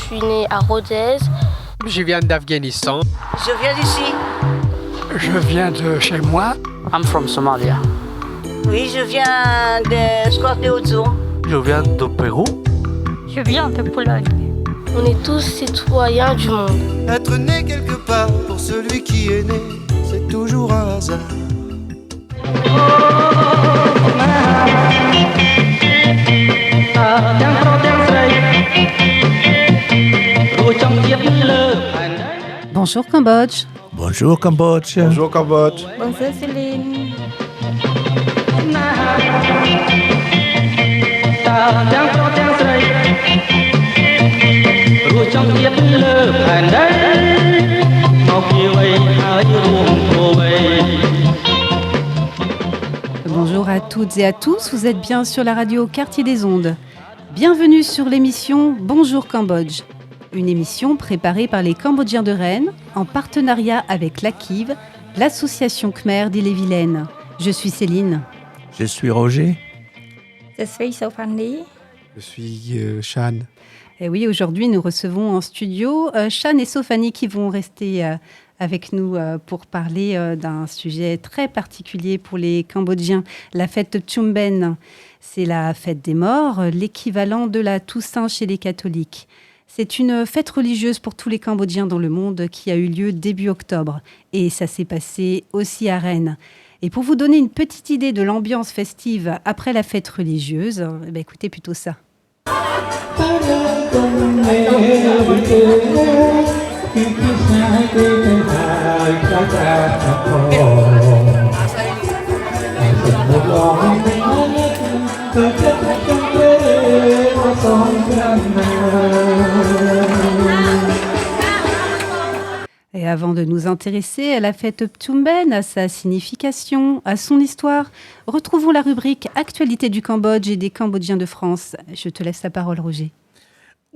suis née à Rodez. Je viens d'Afghanistan. Je viens d'ici. Je viens de chez moi. I'm from Somalia. Oui, je viens de Scorpio. Je viens du Pérou. Je viens de Pologne. On est tous citoyens du monde. Être né quelque part, pour celui qui est né, c'est toujours un hasard. Bonjour Cambodge. Bonjour Cambodge. Bonjour Cambodge. Bonjour Céline. Bonjour à toutes et à tous, vous êtes bien sur la radio Quartier des Ondes. Bienvenue sur l'émission Bonjour Cambodge, une émission préparée par les Cambodgiens de Rennes en partenariat avec l'AKIV, l'association Khmer d'Ille-et-Vilaine. Je suis Céline. Je suis Roger. Je suis Sophanie. Je suis Shan. Et oui, aujourd'hui nous recevons en studio Shan et Sophanie qui vont rester avec nous pour parler d'un sujet très particulier pour les Cambodgiens, la fête Tchumben. C'est la fête des morts, l'équivalent de la Toussaint chez les catholiques. C'est une fête religieuse pour tous les Cambodgiens dans le monde qui a eu lieu début octobre. Et ça s'est passé aussi à Rennes. Et pour vous donner une petite idée de l'ambiance festive après la fête religieuse, écoutez plutôt ça. Et avant de nous intéresser à la fête Tchumben, à sa signification, à son histoire, retrouvons la rubrique Actualité du Cambodge et des Cambodgiens de France. Je te laisse la parole, Roger.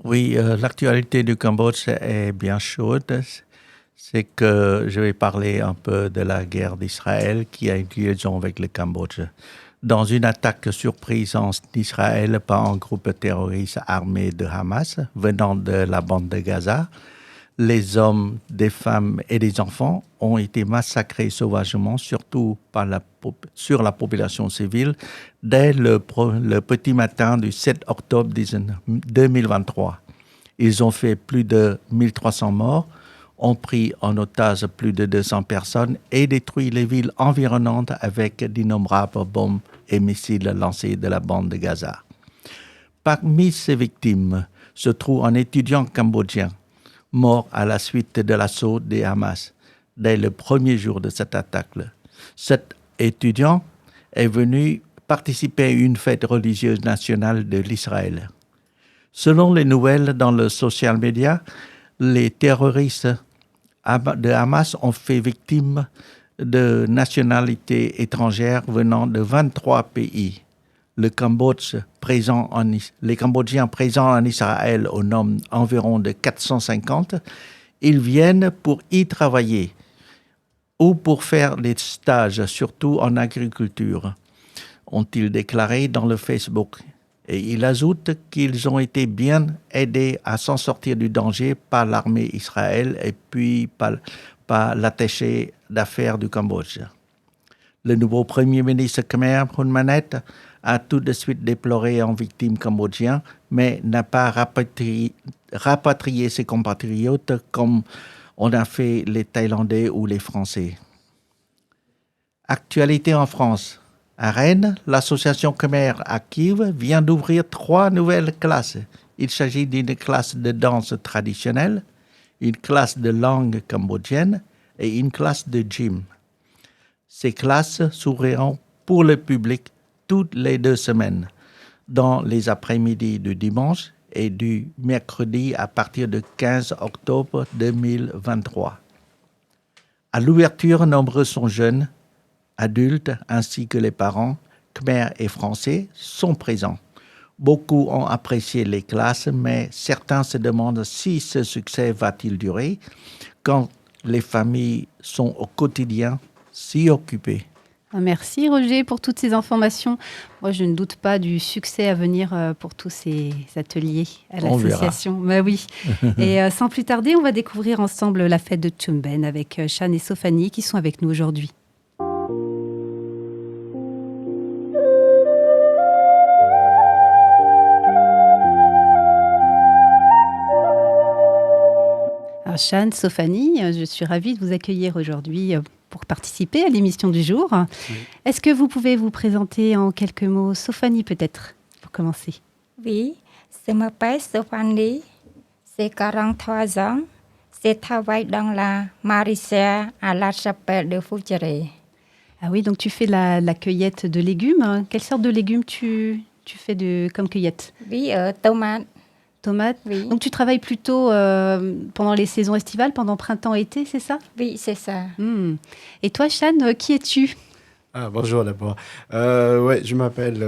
Oui, l'actualité du Cambodge est bien chaude. C'est que je vais parler un peu de la guerre d'Israël qui a une liaison avec le Cambodge. Dans une attaque surprise en Israël par un groupe terroriste armé de Hamas venant de la bande de Gaza, les hommes, des femmes et des enfants ont été massacrés sauvagement, surtout sur la population civile, dès le petit matin du 7 octobre 2023. Ils ont fait plus de 1300 morts, ont pris en otage plus de 200 personnes et détruit les villes environnantes avec d'innombrables bombes et missiles lancés de la bande de Gaza. Parmi ces victimes se trouve un étudiant cambodgien mort à la suite de l'assaut des Hamas dès le premier jour de cette attaque. Cet étudiant est venu participer à une fête religieuse nationale de l'Israël. Selon les nouvelles dans le social media, les terroristes de Hamas ont fait victime de nationalités étrangères venant de 23 pays. Les Cambodgiens présents en Israël au nombre environ de 450. Ils viennent pour y travailler ou pour faire des stages, surtout en agriculture, ont-ils déclaré dans le Facebook. Et ils ajoutent qu'ils ont été bien aidés à s'en sortir du danger par l'armée israélienne et puis par l'attaché d'affaires du Cambodge. Le nouveau Premier ministre Khmer, Hun Manet, a tout de suite déploré un victime cambodgien, mais n'a pas rapatrié ses compatriotes comme on a fait les Thaïlandais ou les Français. Actualité en France. À Rennes, l'association Khmer AKIV vient d'ouvrir 3 nouvelles classes. Il s'agit d'une classe de danse traditionnelle, une classe de langue cambodgienne et une classe de gym. Ces classes s'ouvriront pour le public toutes les 2 semaines, dans les après-midi du dimanche et du mercredi à partir du 15 octobre 2023. À l'ouverture, nombreux sont jeunes, adultes ainsi que les parents, khmer et français, sont présents. Beaucoup ont apprécié les classes, mais certains se demandent si ce succès va-t-il durer quand les familles sont au quotidien si occupées. Merci Roger pour toutes ces informations. Moi, je ne doute pas du succès à venir pour tous ces ateliers à l'association. Bah oui. Et sans plus tarder, on va découvrir ensemble la fête de Tchumben avec Shan et Sophanie qui sont avec nous aujourd'hui. Alors Shan, Sophanie, je suis ravie de vous accueillir aujourd'hui pour participer à l'émission du jour. Oui. Est-ce que vous pouvez vous présenter en quelques mots? Sophanie, peut-être, pour commencer. Oui, je m'appelle Sophanie, j'ai 43 ans, je travaille dans la maraîchère à la chapelle de Fougeré. Ah oui, donc tu fais la cueillette de légumes. Quelle sorte de légumes tu fais comme cueillette? Oui, tomates. Tomates. Oui. Donc tu travailles plutôt pendant les saisons estivales, pendant printemps-été, c'est ça? Oui, c'est ça. Et toi, Shan, qui es-tu? Bonjour d'abord. Ouais, je m'appelle,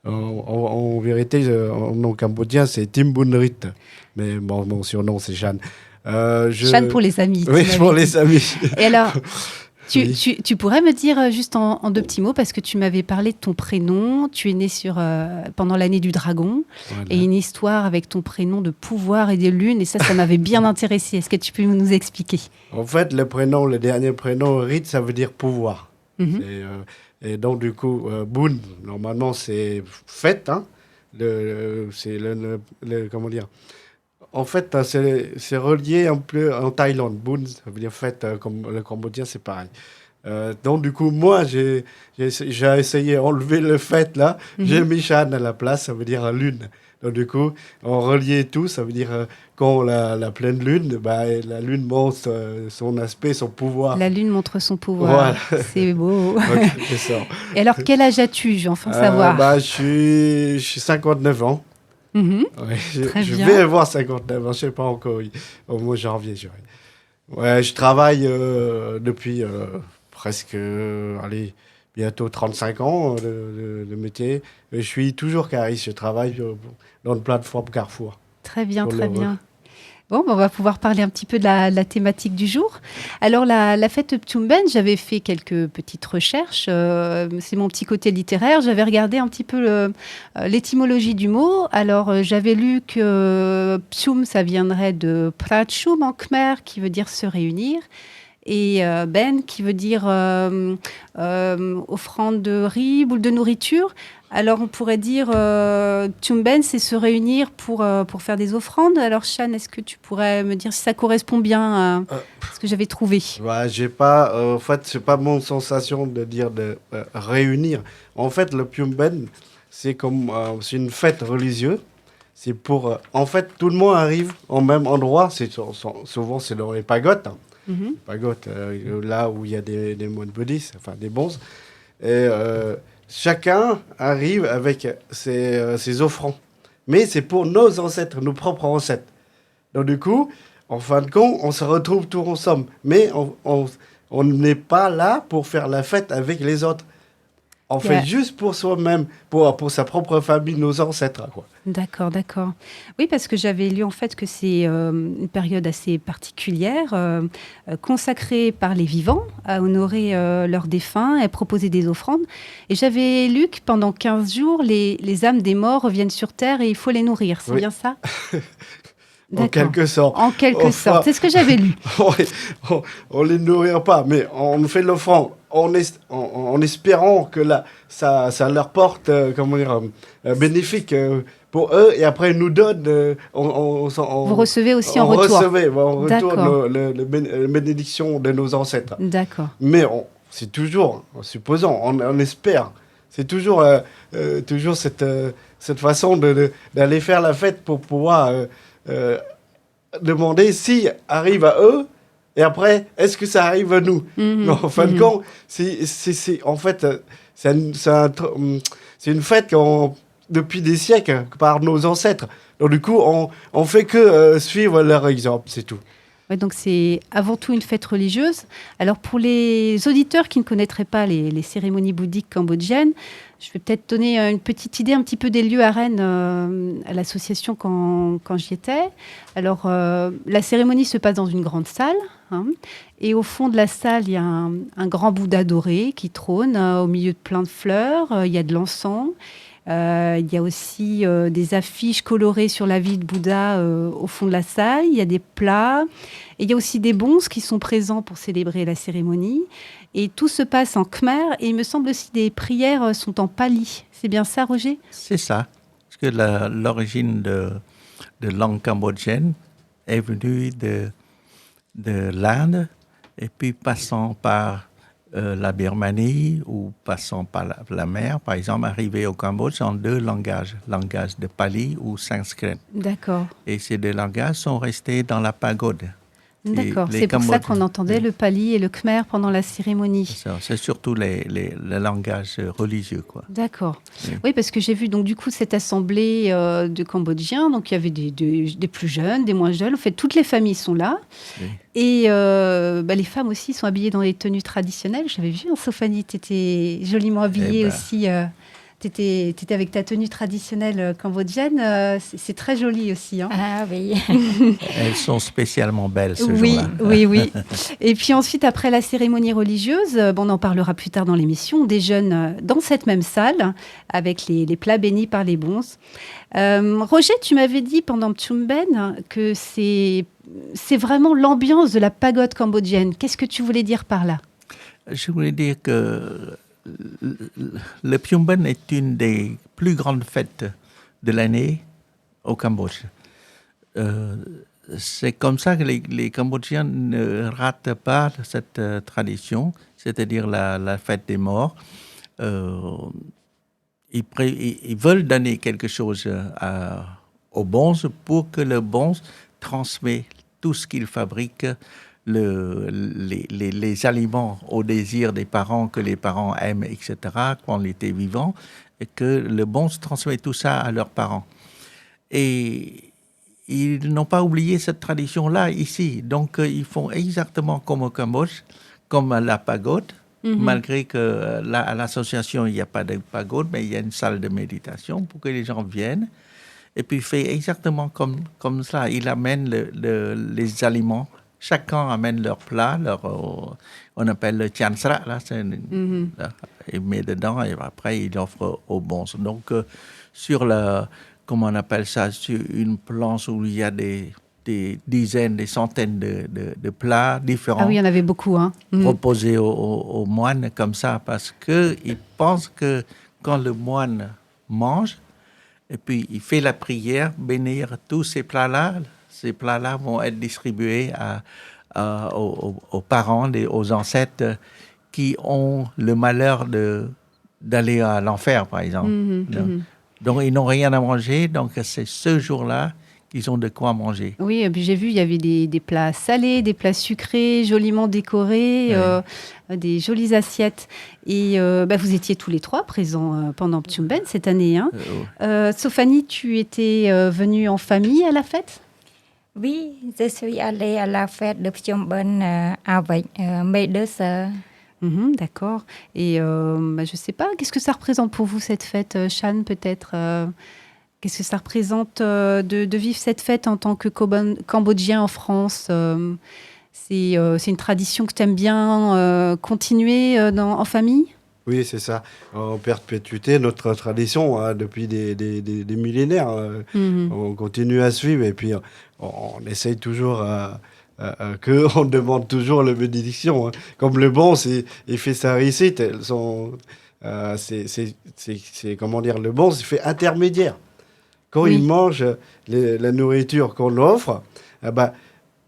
en vérité, en nom cambodgien, c'est Timbunrit. Mais bon, mon surnom, c'est Shan. Shan pour les amis. Oui, pour les amis. Et alors tu pourrais me dire juste en deux petits mots, parce que tu m'avais parlé de ton prénom, tu es né pendant l'année du dragon, voilà. Et une histoire avec ton prénom de pouvoir et de lune, et ça m'avait bien intéressé. Est-ce que tu peux nous expliquer? En fait, le dernier prénom, Rit, ça veut dire pouvoir. Et donc, du coup, Boon, normalement, c'est fête, hein, c'est comment dire. En fait, c'est relié un peu en Thaïlande. Boon, ça veut dire fête, comme le cambodgien, c'est pareil. Donc, du coup, moi, j'ai essayé d'enlever le fait, là. J'ai mis Shan à la place, ça veut dire lune. Donc, du coup, on reliait tout, ça veut dire quand la pleine lune, la lune montre son aspect, son pouvoir. La lune montre son pouvoir. Voilà. C'est beau. Okay, c'est ça. Et alors, quel âge as-tu? J'ai enfin savoir. Je suis 59 ans. Ouais, je vais avoir 59 ans, je ne sais pas encore, au mois de janvier. Ouais, je travaille depuis presque, bientôt 35 ans de métier. Et je suis toujours cariste, je travaille dans une plateforme Carrefour. Très bien, très bien. Bon, on va pouvoir parler un petit peu de la thématique du jour. Alors, la fête de Tchumben, j'avais fait quelques petites recherches. C'est mon petit côté littéraire. J'avais regardé un petit peu l'étymologie du mot. Alors, j'avais lu que Pchum, ça viendrait de Prachum en khmer, qui veut dire se réunir. Et Ben, qui veut dire offrande de riz, boule de nourriture. Alors, on pourrait dire Tchumben, c'est se réunir pour faire des offrandes. Alors, Shan, est-ce que tu pourrais me dire si ça correspond bien à ce que j'avais trouvé? J'ai pas, en fait, c'est pas mon sensation de dire de réunir. En fait, le Tchumben, c'est c'est une fête religieuse. C'est pour, en fait, tout le monde arrive au même endroit. Souvent, c'est dans les pagodes. Pagodes, là où il y a des moines bouddhistes, enfin des bons. Et chacun arrive avec ses offrandes. Mais c'est pour nos ancêtres, nos propres ancêtres. Donc du coup, en fin de compte, on se retrouve tous ensemble. Mais on n'est pas là pour faire la fête avec les autres. On fait juste pour soi-même, pour sa propre famille, nos ancêtres, quoi. D'accord. Oui, parce que j'avais lu en fait que c'est une période assez particulière, consacrée par les vivants à honorer leurs défunts et proposer des offrandes. Et j'avais lu que pendant 15 jours, les âmes des morts reviennent sur Terre et il faut les nourrir. C'est bien ça? En quelque sorte. En quelque sorte, c'est ce que j'avais lu. On les nourrit pas, mais on fait l'offrande en espérant que ça leur porte bénéfique pour eux, et après ils nous donnent. Vous recevez aussi en retour. On retourne la bénédiction de nos ancêtres. D'accord. Mais c'est toujours, en supposant, on espère. C'est toujours cette façon d'aller faire la fête pour pouvoir demander si arrive à eux, et après, est-ce que ça arrive à nous? Non, en fin de compte, c'est une fête depuis des siècles par nos ancêtres. Donc du coup, on fait que suivre leur exemple, c'est tout. Ouais, donc c'est avant tout une fête religieuse. Alors pour les auditeurs qui ne connaîtraient pas les cérémonies bouddhiques cambodgiennes, je vais peut-être donner une petite idée un petit peu des lieux à Rennes, à l'association quand j'y étais. Alors la cérémonie se passe dans une grande salle, hein, et au fond de la salle, il y a un grand Bouddha doré qui trône au milieu de plein de fleurs. Il y a de l'encens. Il y a aussi des affiches colorées sur la vie de Bouddha au fond de la salle. Il y a des plats. Et il y a aussi des bonzes qui sont présents pour célébrer la cérémonie. Et tout se passe en khmer. Et il me semble aussi des prières sont en pali. C'est bien ça, Roger ? C'est ça. Parce que l'origine de langue cambodgienne est venue de l'Inde, et puis passant par la Birmanie ou passant par la mer, par exemple, arrivé au Cambodge en 2 langages, langage de pali ou sanskrit. D'accord. Et ces 2 langages sont restés dans la pagode. D'accord, c'est pour ça qu'on entendait le pali et le khmer pendant la cérémonie. C'est surtout les langages religieux, quoi. D'accord. Oui, parce que j'ai vu donc du coup cette assemblée de Cambodgiens. Donc il y avait des plus jeunes, des moins jeunes. En fait, toutes les familles sont là. Oui. Et les femmes aussi sont habillées dans des tenues traditionnelles. J'avais vu, Sophanie, tu étais joliment habillée aussi. Tu étais avec ta tenue traditionnelle cambodgienne. C'est très joli aussi. Hein. Ah oui. Elles sont spécialement belles ce jour-là. Oui. Et puis ensuite, après la cérémonie religieuse, on en parlera plus tard dans l'émission, on déjeune dans cette même salle avec les plats bénis par les bonzes. Roger, tu m'avais dit pendant Pchumben que c'est vraiment l'ambiance de la pagode cambodgienne. Qu'est-ce que tu voulais dire par là ? Je voulais dire que le Pchumben est une des plus grandes fêtes de l'année au Cambodge. C'est comme ça que les Cambodgiens ne ratent pas cette tradition, c'est-à-dire la fête des morts. Ils veulent donner quelque chose au bonze pour que le bonze transmet tout ce qu'il fabrique, les aliments au désir des parents, que les parents aiment, etc., quand ils étaient vivants, et que le bonze transmet tout ça à leurs parents. Et ils n'ont pas oublié cette tradition-là ici. Donc, ils font exactement comme au Cambodge, comme à la pagode, malgré que à l'association, il n'y a pas de pagode, mais il y a une salle de méditation pour que les gens viennent. Et puis, il fait exactement comme ça. Il amène les aliments. Chacun amène leur plat, on appelle le tiansra, là, il met dedans et après il offre aux bonzes. Donc sur comment on appelle ça, sur une planche où il y a des dizaines, des centaines de plats différents. Ah oui, il y en avait beaucoup, hein. Proposés aux moines comme ça, parce qu'ils pensent que quand le moine mange, et puis il fait la prière, bénir tous ces plats-là vont être distribués aux parents, aux ancêtres qui ont le malheur d'aller à l'enfer, par exemple. Donc, ils n'ont rien à manger, donc c'est ce jour-là qu'ils ont de quoi manger. Oui, et puis j'ai vu, il y avait des plats salés, des plats sucrés, joliment décorés, des jolies assiettes. Et vous étiez tous les 3 présents pendant Pchumben cette année. Hein. Sophanie, tu étais venue en famille à la fête ? Oui, je suis allée à la fête de Pchumben avec mes 2 sœurs. D'accord. Et je ne sais pas, qu'est-ce que ça représente pour vous cette fête, Shan, peut-être qu'est-ce que ça représente de vivre cette fête en tant que Cambodgien en France c'est une tradition que tu aimes bien continuer en famille ? Oui, c'est ça. En perpétuité, notre tradition, depuis des millénaires, on continue à suivre et puis on essaye toujours on demande toujours la bénédiction. Hein. Comme le bon, il fait sa réussite. C'est comment dire, le bon, il fait intermédiaire. Quand il mange la nourriture qu'on offre,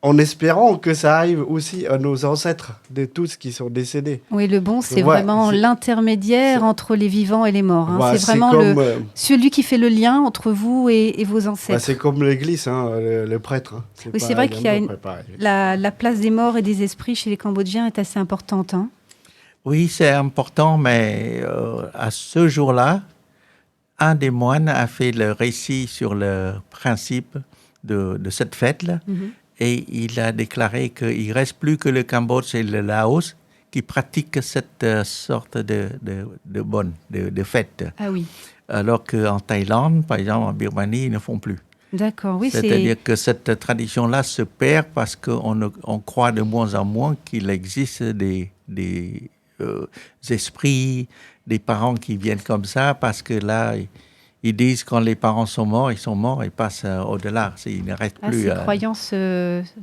en espérant que ça arrive aussi à nos ancêtres de tous qui sont décédés. Oui, le bon, c'est vraiment l'intermédiaire entre les vivants et les morts. Hein. C'est vraiment celui qui fait le lien entre vous et vos ancêtres. C'est comme l'église, le prêtre. Hein. C'est vrai qu'il y a la place des morts et des esprits chez les Cambodgiens est assez importante. Hein. Oui, c'est important, mais à ce jour-là, un des moines a fait le récit sur le principe de cette fête-là. et il a déclaré qu'il ne reste plus que le Cambodge et le Laos qui pratiquent cette sorte de fête. Ah oui. Alors qu'en Thaïlande, par exemple, en Birmanie, ils ne font plus. D'accord, oui. C'est-à-dire que cette tradition-là se perd parce qu'on croit de moins en moins qu'il existe des esprits, des parents qui viennent comme ça, parce que là, ils disent quand les parents sont morts, ils passent au-delà. Il ne reste plus. Ces croyances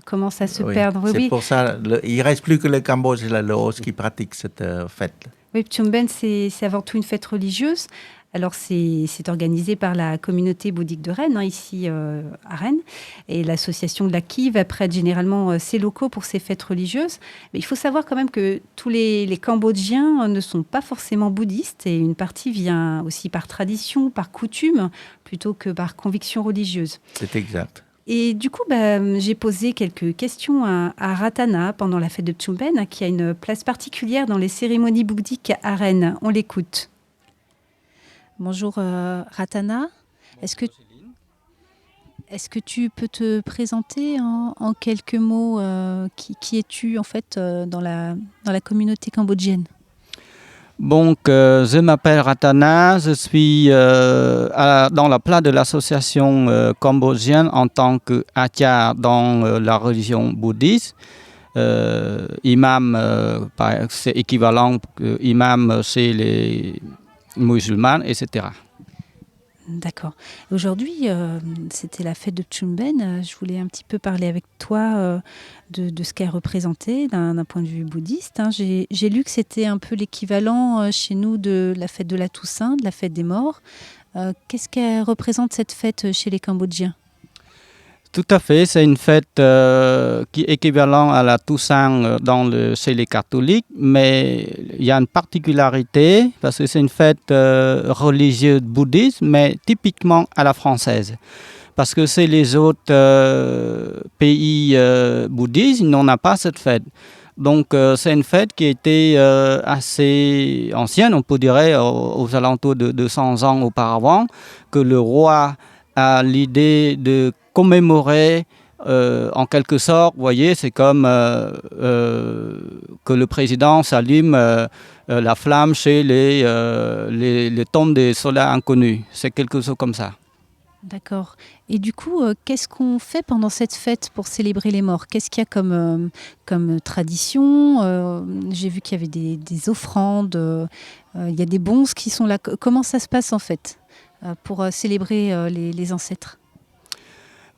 commencent à se perdre. Oui, c'est pour ça, il ne reste plus que le Cambodge et le Laos qui pratiquent cette fête. Oui, Pchum Ben, c'est avant tout une fête religieuse. Alors, c'est organisé par la communauté bouddhique de Rennes, ici à Rennes. Et l'association de la Kiv prête généralement ses locaux pour ces fêtes religieuses. Mais il faut savoir quand même que tous les Cambodgiens ne sont pas forcément bouddhistes. Et une partie vient aussi par tradition, par coutume, plutôt que par conviction religieuse. C'est exact. Et du coup, j'ai posé quelques questions à Ratana pendant la fête de Pchum Ben, qui a une place particulière dans les cérémonies bouddhiques à Rennes. On l'écoute. Bonjour Ratana, est-ce que tu peux te présenter en quelques mots qui es-tu en fait dans la communauté cambodgienne? Donc, je m'appelle Ratana, je suis dans la place de l'association cambodgienne en tant qu'acharya dans la religion bouddhiste. Imam, c'est équivalent imam chez les musulmans, etc. D'accord. Aujourd'hui, c'était la fête de Pchum Ben. Je voulais un petit peu parler avec toi de ce qu'elle représentait d'un point de vue bouddhiste. J'ai lu que c'était un peu l'équivalent chez nous de la fête de la Toussaint, de la fête des morts. Qu'est-ce qu'elle représente cette fête chez les Cambodgiens ? Tout à fait, c'est une fête qui est équivalente à la Toussaint chez les catholiques, mais il y a une particularité parce que c'est une fête religieuse bouddhiste, mais typiquement à la française. Parce que c'est les autres pays bouddhistes, ils n'ont pas cette fête. Donc c'est une fête qui était assez ancienne, on peut dire aux alentours de 200 ans auparavant, que le roi a l'idée de commémorer en quelque sorte, vous voyez, c'est comme que le président s'allume la flamme chez les tombes des soldats inconnus. C'est quelque chose comme ça. D'accord. Et du coup, qu'est-ce qu'on fait pendant cette fête pour célébrer les morts? Qu'est-ce qu'il y a comme tradition? J'ai vu qu'il y avait des offrandes, il y a des bonzes qui sont là. Comment ça se passe en fait pour célébrer les ancêtres?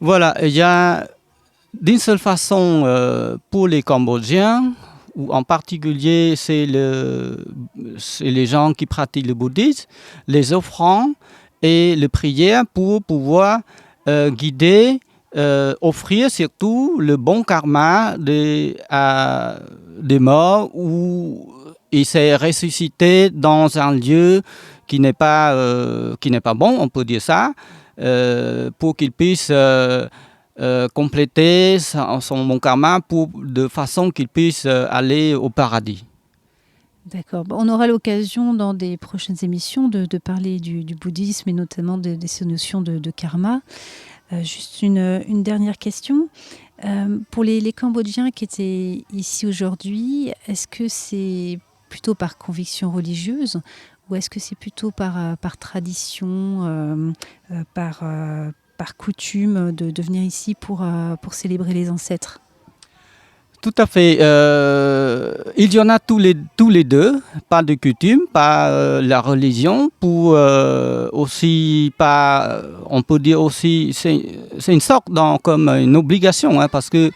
Voilà, il y a d'une seule façon pour les Cambodgiens, ou en particulier c'est les gens qui pratiquent le bouddhisme, les offrandes et les prières pour pouvoir guider, offrir surtout le bon karma des morts où il s'est ressuscité dans un lieu qui n'est pas bon, on peut dire ça. Pour qu'il puisse compléter son bon karma de façon qu'il puisse aller au paradis. D'accord. On aura l'occasion dans des prochaines émissions de parler du bouddhisme et notamment de ces notions de karma. Juste une dernière question. Pour les Cambodgiens qui étaient ici aujourd'hui, est-ce que c'est plutôt par conviction religieuse ou est-ce que c'est plutôt par tradition, par coutume de venir ici pour célébrer les ancêtres? Tout à fait. Il y en a tous les deux, pas de coutume, pas la religion, pour aussi pas, on peut dire aussi, c'est une sorte comme une obligation, parce que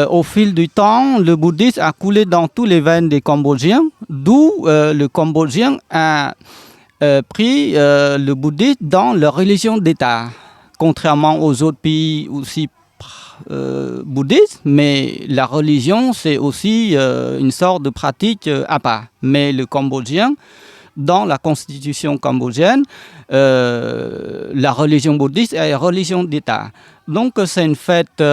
au fil du temps, le bouddhisme a coulé dans tous les veines des Cambodgiens, d'où le Cambodgien a pris le bouddhisme dans leur religion d'État, contrairement aux autres pays aussi bouddhistes, mais la religion c'est aussi une sorte de pratique à part. Mais le Cambodgien, dans la constitution cambodgienne, la religion bouddhiste est une religion d'État. Donc c'est une fête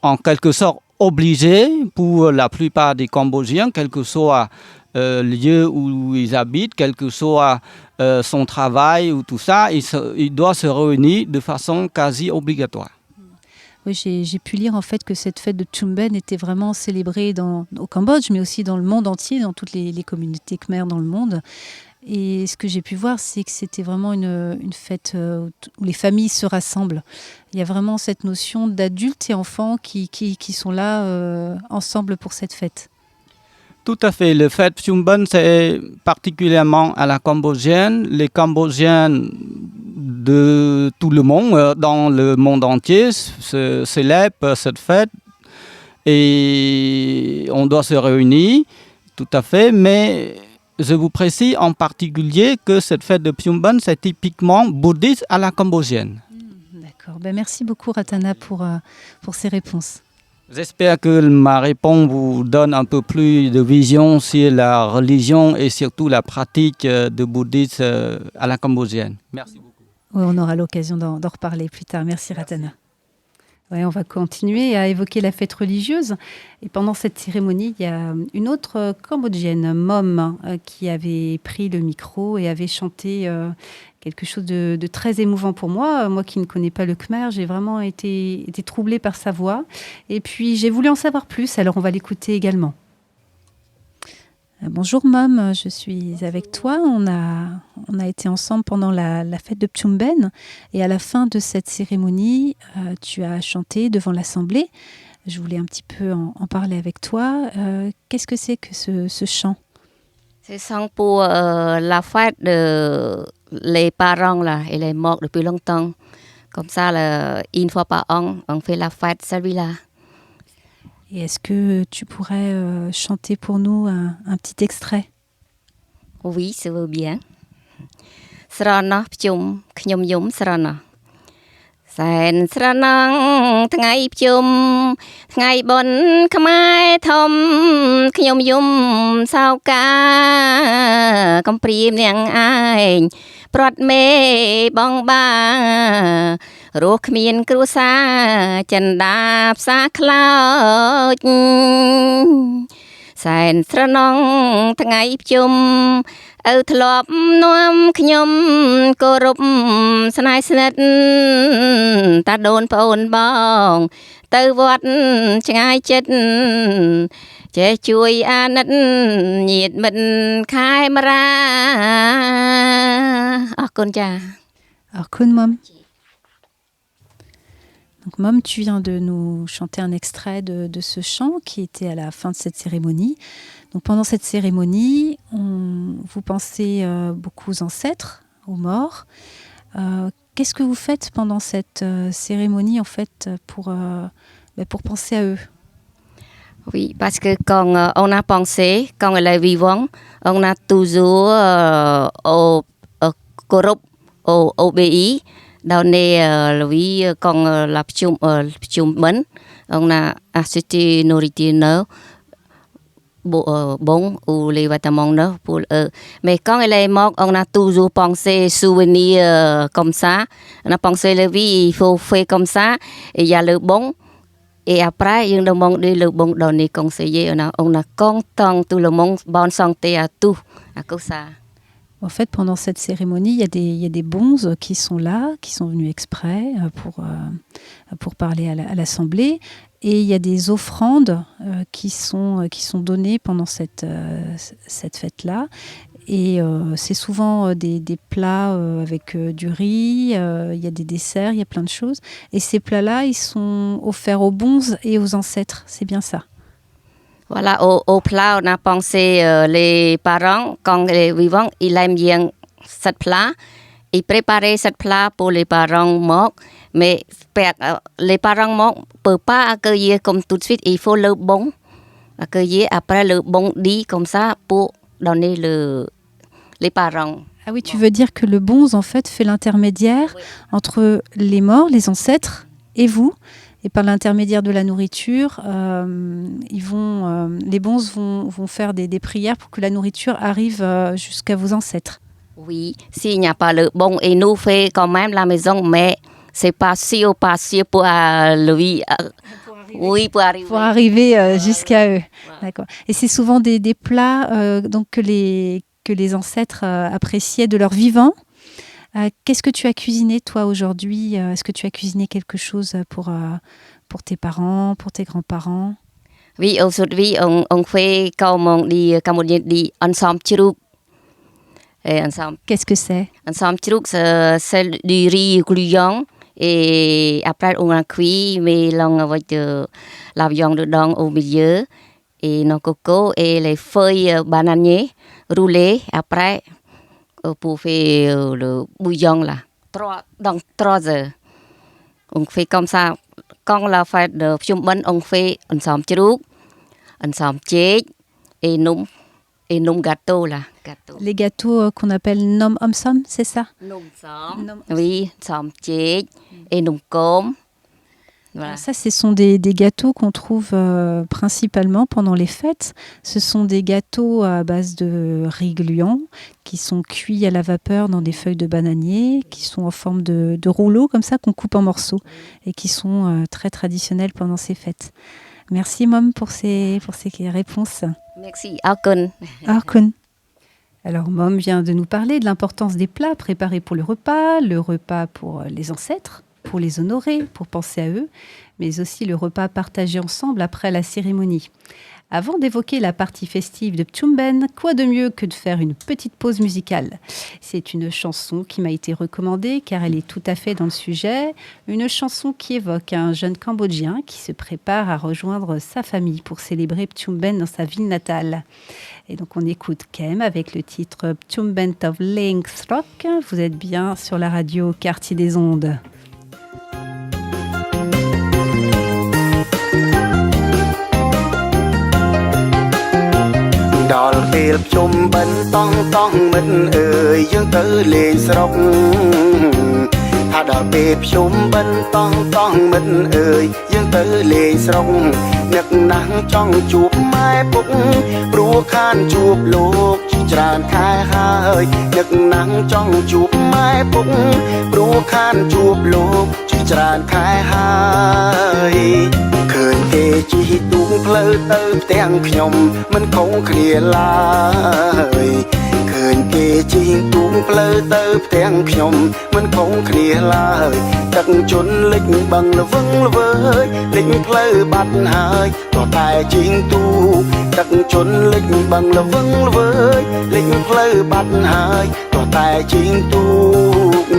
en quelque sorte obligée pour la plupart des Cambodgiens, quel que soit le lieu où ils habitent, quel que soit son travail ou tout ça, il doit se réunir de façon quasi obligatoire. Oui, j'ai pu lire en fait que cette fête de Chum Ben était vraiment célébrée au Cambodge, mais aussi dans le monde entier, dans toutes les communautés khmer dans le monde. Et ce que j'ai pu voir, c'est que c'était vraiment une fête où les familles se rassemblent. Il y a vraiment cette notion d'adultes et enfants qui sont là ensemble pour cette fête. Tout à fait. Le fête Chum Ben, c'est particulièrement à la cambodgienne. Les Cambodgiens de tout le monde, dans le monde entier, célèbrent cette fête. Et on doit se réunir, tout à fait. Mais je vous précise en particulier que cette fête de Chum Ben, c'est typiquement bouddhiste à la cambodgienne. D'accord. Ben, merci beaucoup, Ratana, pour ces réponses. J'espère que ma réponse vous donne un peu plus de vision sur la religion et surtout la pratique de bouddhisme à la cambodgienne. Merci beaucoup. Oui, on aura l'occasion d'en reparler plus tard. Merci, Ratana. Ouais, on va continuer à évoquer la fête religieuse. Et pendant cette cérémonie, il y a une autre Cambodgienne, Mom, qui avait pris le micro et avait chanté quelque chose de très émouvant pour moi. Moi qui ne connais pas le khmer, j'ai vraiment été troublée par sa voix. Et puis, j'ai voulu en savoir plus, alors on va l'écouter également. Bonjour Mom, je suis avec toi. On a été ensemble pendant la fête de Chum Ben et à la fin de cette cérémonie, tu as chanté devant l'assemblée. Je voulais un petit peu en parler avec toi. Qu'est-ce que c'est que ce chant? C'est chant pour la fête les parents là, et les morts depuis longtemps. Comme ça, une fois par an, on fait la fête celui-là. Et est-ce que tu pourrais chanter pour nous un petit extrait? Oui, ça va bien. Srana pchum knyom yum srana. Sen sranang tngai pchum tngai bon khmai thom knyom yum sao ka kom prim niang ai prot me bong ba រស់គ្មានគ្រួសារចិន្តាផ្សារខ្លោចសែនស្រណងថ្ងៃភ្ជុំឪធ្លាប់នាំខ្ញុំគោរពស្នេហ៍ស្និទ្ធតាដូនប្អូនបងទៅវត្តឆ្ងាយចិត្តចេះជួយអាណិតញាតិមិត្តខែមរាអរគុណចា Alors, Kun Mom. Donc, Mom, tu viens de nous chanter un extrait de ce chant qui était à la fin de cette cérémonie. Donc, pendant cette cérémonie, vous pensez beaucoup aux ancêtres, aux morts. Qu'est-ce que vous faites pendant cette cérémonie, en fait, pour penser à eux? Oui, parce que quand on a pensé, quand elle est vivante, on a toujours obéi. Dans lui, quand la Chum Ben, on a assisté nos rituels bon ou les vêtements pour eux. Mais quand elle est morte, on a toujours pensé souvenir comme ça. On a pensé la vie, il faut faire comme ça. Et il y a le bon. Et après, il y a le monde le bon donné conseiller. On a content tout le monde, bonne santé à tout, à cause ça. En fait, pendant cette cérémonie, il y a des bonzes qui sont là, qui sont venus exprès pour parler à l'Assemblée. Et il y a des offrandes qui sont données pendant cette fête-là. Et c'est souvent des plats avec du riz, il y a des desserts, il y a plein de choses. Et ces plats-là, ils sont offerts aux bonzes et aux ancêtres. C'est bien ça. Voilà, au plat, on a pensé les parents, quand les vivants, ils aiment bien ce plat. Ils préparaient ce plat pour les parents morts. Mais les parents morts ne peuvent pas accueillir comme tout de suite. Il faut le bon accueillir. Après, le bon dit comme ça pour donner les parents. Ah oui, tu veux dire que le bonze, en fait, fait l'intermédiaire entre les morts, les ancêtres, et vous. Et par l'intermédiaire de la nourriture, les bonzes vont faire des prières pour que la nourriture arrive jusqu'à vos ancêtres. Oui, s'il n'y a pas le bon, et nous fait quand même la maison, mais c'est pas sûr pour lui. Oui, pour arriver. Pour arriver jusqu'à eux. Voilà. D'accord. Et c'est souvent des plats donc que les ancêtres appréciaient de leur vivant. Qu'est-ce que tu as cuisiné toi aujourd'hui? Est-ce que tu as cuisiné quelque chose pour tes parents, pour tes grands-parents? Oui, aujourd'hui, on fait comme on dit, dit ensemble chirouk. Qu'est-ce que c'est? Ensemble chirouk, c'est du riz gluant. Et après, on a cuit, mais l'on avec la viande dedans au milieu. Et nos coco et les feuilles bananiers roulées. Après, pour faire le bouillon là. Dans 3 heures. On fait comme ça. Quand la fête de Phnom Penh, on fait ensemble chirouk, ensemble chèque et nom gâteau là. Les gâteaux qu'on appelle nom omsom, c'est ça? Nom som. Oui, ensemble chèque et nom com. Voilà. Ça, ce sont des gâteaux qu'on trouve principalement pendant les fêtes. Ce sont des gâteaux à base de riz gluant qui sont cuits à la vapeur dans des feuilles de bananier, qui sont en forme de rouleaux comme ça qu'on coupe en morceaux et qui sont très traditionnels pendant ces fêtes. Merci Mom pour ces réponses. Merci, Arkun. Arkun. Alors Mom vient de nous parler de l'importance des plats préparés pour le repas pour les ancêtres, pour les honorer, pour penser à eux, mais aussi le repas partagé ensemble après la cérémonie. Avant d'évoquer la partie festive de Phnom Penh, quoi de mieux que de faire une petite pause musicale? C'est une chanson qui m'a été recommandée car elle est tout à fait dans le sujet. Une chanson qui évoque un jeune Cambodgien qui se prépare à rejoindre sa famille pour célébrer Phnom Penh dans sa ville natale. Et donc on écoute Kem avec le titre Phnom Penh of Links Rock. Vous êtes bien sur la radio Quartier des Ondes.ដល់ពេលភ្ជុំបិណ្ឌតង់មិត្តអើយយើងទៅលេងស្រុកថាដល់ពេលភ្ជុំបិណ្ឌតង់មិត្តអើយយើងទៅលេងស្រុកនឹកណាស់ចង់ជួបម៉ែពុកព្រោះខានជួបលោកជាច្រើនខែហើយនឹកណាស់ចង់ជួបម៉ែពុកព្រោះខានជួបលោកជាច្រើនខែហើយឃើញគេជិះទូកផ្លូវទៅផ្ទាំងខ្ញុំមិនខុសគ្នាឡើយឃើញគេជិះទូកផ្លូវទៅផ្ទាំងខ្ញុំមិនខុសគ្នាឡើយទឹកជន់លិចបឹងល្វឹងល្វើយលិចផ្លូវបាត់ហើយក៏តែជិះទូកទឹកជន់លិចបឹងល្វឹងល្វើយលិចផ្លូវបាត់ហើយក៏តែជិះទូក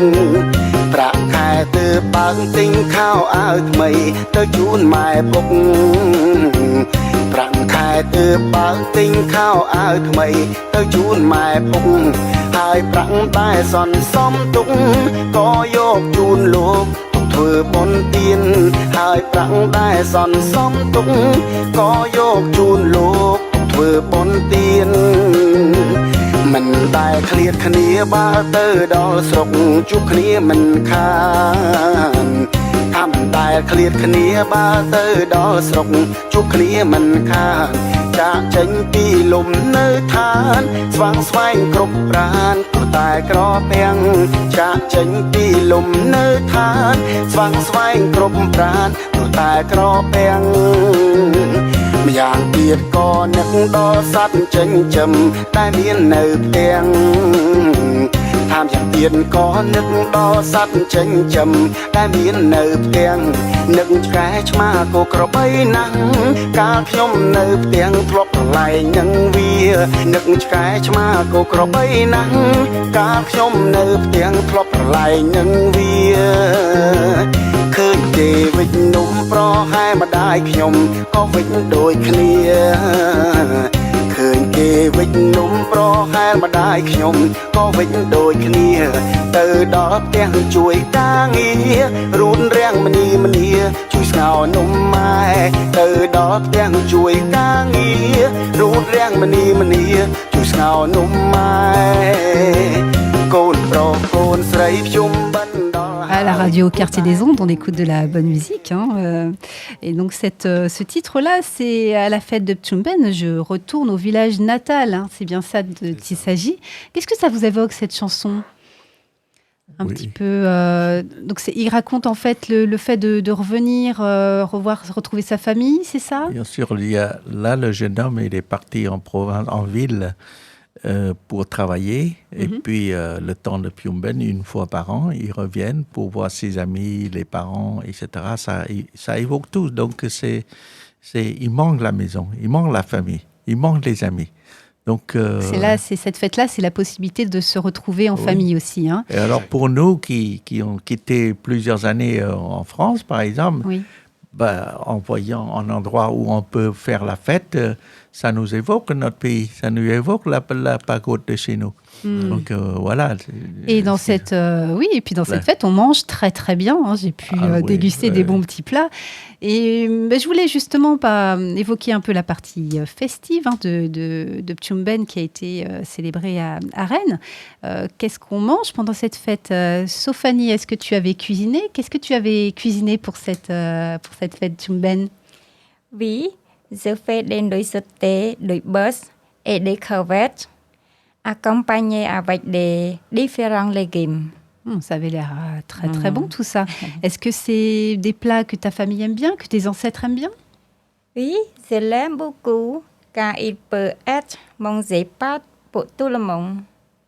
ប្រាក់ខែទើបបើកទិញខោអាវថ្មីទៅជូនម៉ែពុកប្រាក់ខែទើបបើកទិញខោអាវថ្មីទៅជូនម៉ែពុកហើយប្រាក់តែសន្សំទុកក៏យកជូនលោកទុកធ្វើបុណ្យទានហើយប្រាក់តែសន្សំទុកក៏យកជូនលោកទុកធ្វើបុណ្យទានមិនដែលឃ្លាតគ្នាបើទៅដល់ស្រុកជួបគ្នាមិនខានថាមិនដែលឃ្លាតគ្នាបើទៅដល់ស្រុកជួបគ្នាមិនខានចាក់ចេញពីលំនៅឋានស្វាងស្វែងគ្រប់ប្រានក៏តែក្រពាំងចាក់ចេញពីលំនៅឋានស្វាងស្វែងគ្រប់ប្រានក៏តែក្រពាំងម្យ៉ាងទៀតក៏នឹកដល់សត្វចិញ្ចឹមតែមាននៅផ្ទាំងតាមយ៉ាងទៀតក៏នឹកដល់សត្វចិញ្ចឹមតែមាននៅផ្ទាំងនឹកឆ្កែឆ្មាក៏ក្របីណាស់កាលខ្ញុំនៅផ្ទាំងធ្លាប់ប្រឡែងនឹងវានឹកឆ្កែឆ្មាក៏ក្របីណាស់កាលខ្ញុំនៅផ្ទាំងធ្លាប់ប្រឡែងនឹងវាឃើញគេវិចនំប្រហែលម្ដាយខ្ញុំក៏វិចដូចគ្នាឃើញគេវិចនំប្រហែលម្ដាយខ្ញុំក៏វិចដូចគ្នាទៅដល់ផ្ទះជួយការងាររូតរាំងមនីជួយស្ងោរនំម៉ែទៅដល់ផ្ទះជួយការងាររូតរាំងមនីជួយស្ងោរនំម៉ែកូនប្រុសកូនស្រីខ្ញុំបិណ្ឌដល់ À la radio Quartier des Ondes, on écoute de la bonne musique. Et donc ce titre-là, c'est à la fête de Phnom Penh. Je retourne au village natal. C'est bien ça dont il s'agit. Qu'est-ce que ça vous évoque, cette chanson? Un petit peu. Donc il raconte en fait le fait de revenir, retrouver sa famille, c'est ça? Bien sûr, il y a, là, le jeune homme, il est parti en province, en ville. pour travailler. Et puis, le temps de Pyumben, une fois par an, ils reviennent pour voir ses amis, les parents, etc. Ça évoque tout. Donc, il manque la maison, il manque la famille, il manque les amis. Donc, c'est cette fête-là, c'est la possibilité de se retrouver en famille aussi. Hein. Et alors, pour nous qui ont quitté plusieurs années en France, par exemple, en voyant un endroit où on peut faire la fête, ça nous évoque notre pays, ça nous évoque la pagode de chez nous. Donc voilà. Et dans cette fête, on mange très très bien. Hein. J'ai pu déguster des bons petits plats. Et je voulais justement évoquer un peu la partie festive de Pchumben qui a été célébrée à Rennes. Qu'est-ce qu'on mange pendant cette fête? Sophanie, est-ce que tu avais cuisiné? Qu'est-ce que tu avais cuisiné pour cette fête Pchumben? Oui, je fais des nouilles sautées, des bœufs et des crevettes, accompagnées avec des différents légumes. Ça avait l'air très très bon tout ça. Est-ce que c'est des plats que ta famille aime bien, que tes ancêtres aiment bien? Oui, je l'aime beaucoup car il peut être mangé par pour tout le monde.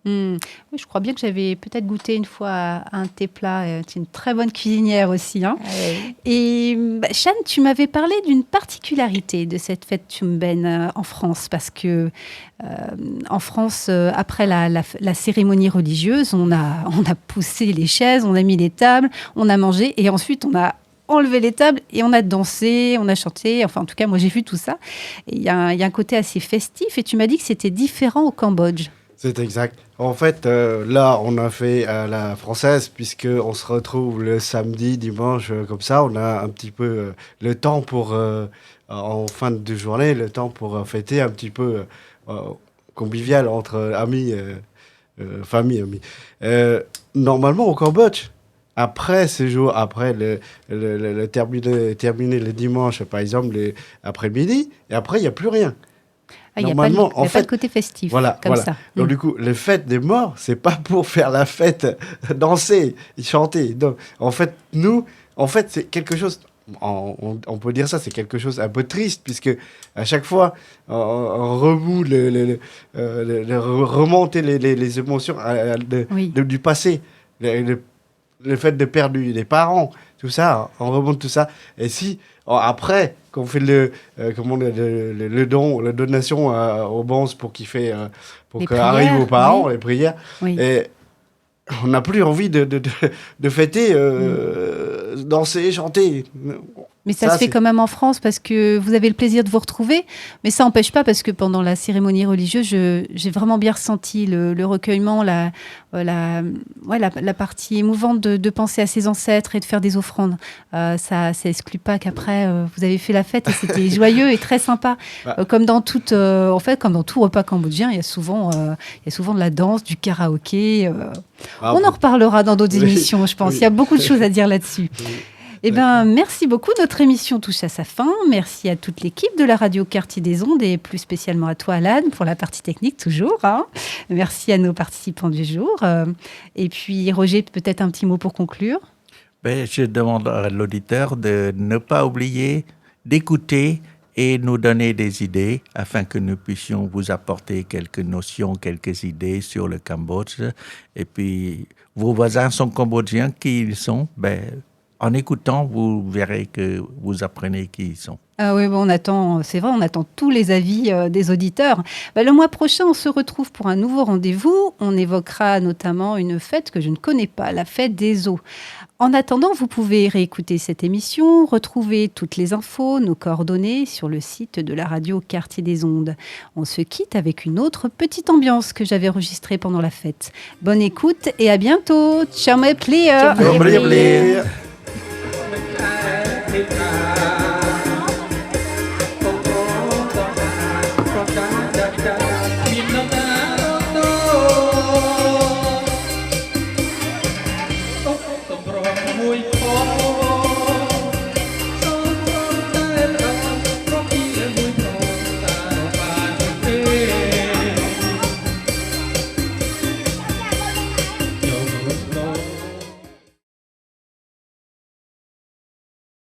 Oui, je crois bien que j'avais peut-être goûté une fois à un de tes plats. Tu es une très bonne cuisinière aussi. Hein. Oui. Et Shan, tu m'avais parlé d'une particularité de cette fête Pchumben en France, parce que en France, après la cérémonie religieuse, on a poussé les chaises, on a mis les tables, on a mangé, et ensuite on a enlevé les tables et on a dansé, on a chanté. Enfin, en tout cas, moi, j'ai vu tout ça. Il y a un côté assez festif, et tu m'as dit que c'était différent au Cambodge. C'est exact. En fait, là, on a fait la française, puisqu'on se retrouve le samedi, dimanche, comme ça. On a un petit peu le temps pour, en fin de journée, le temps pour fêter un petit peu convivial entre amis, famille, amis. Normalement, au Cambodge, après ces jours, après terminer le dimanche, par exemple, après-midi, et après, il n'y a plus rien. Il n'y a pas le côté festif, voilà. ça. Donc du coup, les fêtes des morts, c'est pas pour faire la fête, danser, chanter. Donc, en fait, c'est quelque chose, on peut dire ça, c'est quelque chose un peu triste, puisque à chaque fois, on remoue, remonter les émotions du passé, le fait de perdre des parents, tout ça, on remonte tout ça. Et si, après, qu'on fait le don, la donation au Bons pour qu'il fait, pour qu'arrive aux parents, les prières, et on n'a plus envie de fêter, danser, chanter. Mais ça se fait quand même en France, parce que vous avez le plaisir de vous retrouver. Mais ça n'empêche pas, parce que pendant la cérémonie religieuse, j'ai vraiment bien ressenti le recueillement, la partie émouvante de penser à ses ancêtres et de faire des offrandes. Ça exclut pas qu'après, vous avez fait la fête et c'était joyeux et très sympa. Comme dans tout repas cambodgien, il y a souvent de la danse, du karaoké. On en reparlera dans d'autres émissions, je pense. Il y a beaucoup de choses à dire là-dessus. Eh bien, merci beaucoup. Notre émission touche à sa fin. Merci à toute l'équipe de la radio Quartier des Ondes et plus spécialement à toi, Alan, pour la partie technique, toujours. Hein. Merci à nos participants du jour. Et puis, Roger, peut-être un petit mot pour conclure. Je demande à l'auditeur de ne pas oublier d'écouter et nous donner des idées afin que nous puissions vous apporter quelques notions, quelques idées sur le Cambodge. Et puis, vos voisins sont cambodgiens, qui ils sont? En écoutant, vous verrez que vous apprenez qui ils sont. Ah oui, on attend tous les avis des auditeurs. Le mois prochain, on se retrouve pour un nouveau rendez-vous. On évoquera notamment une fête que je ne connais pas, la fête des eaux. En attendant, vous pouvez réécouter cette émission, retrouver toutes les infos, nos coordonnées sur le site de la radio Quartier des Ondes. On se quitte avec une autre petite ambiance que j'avais enregistrée pendant la fête. Bonne écoute et à bientôt. Ciao mes pliers.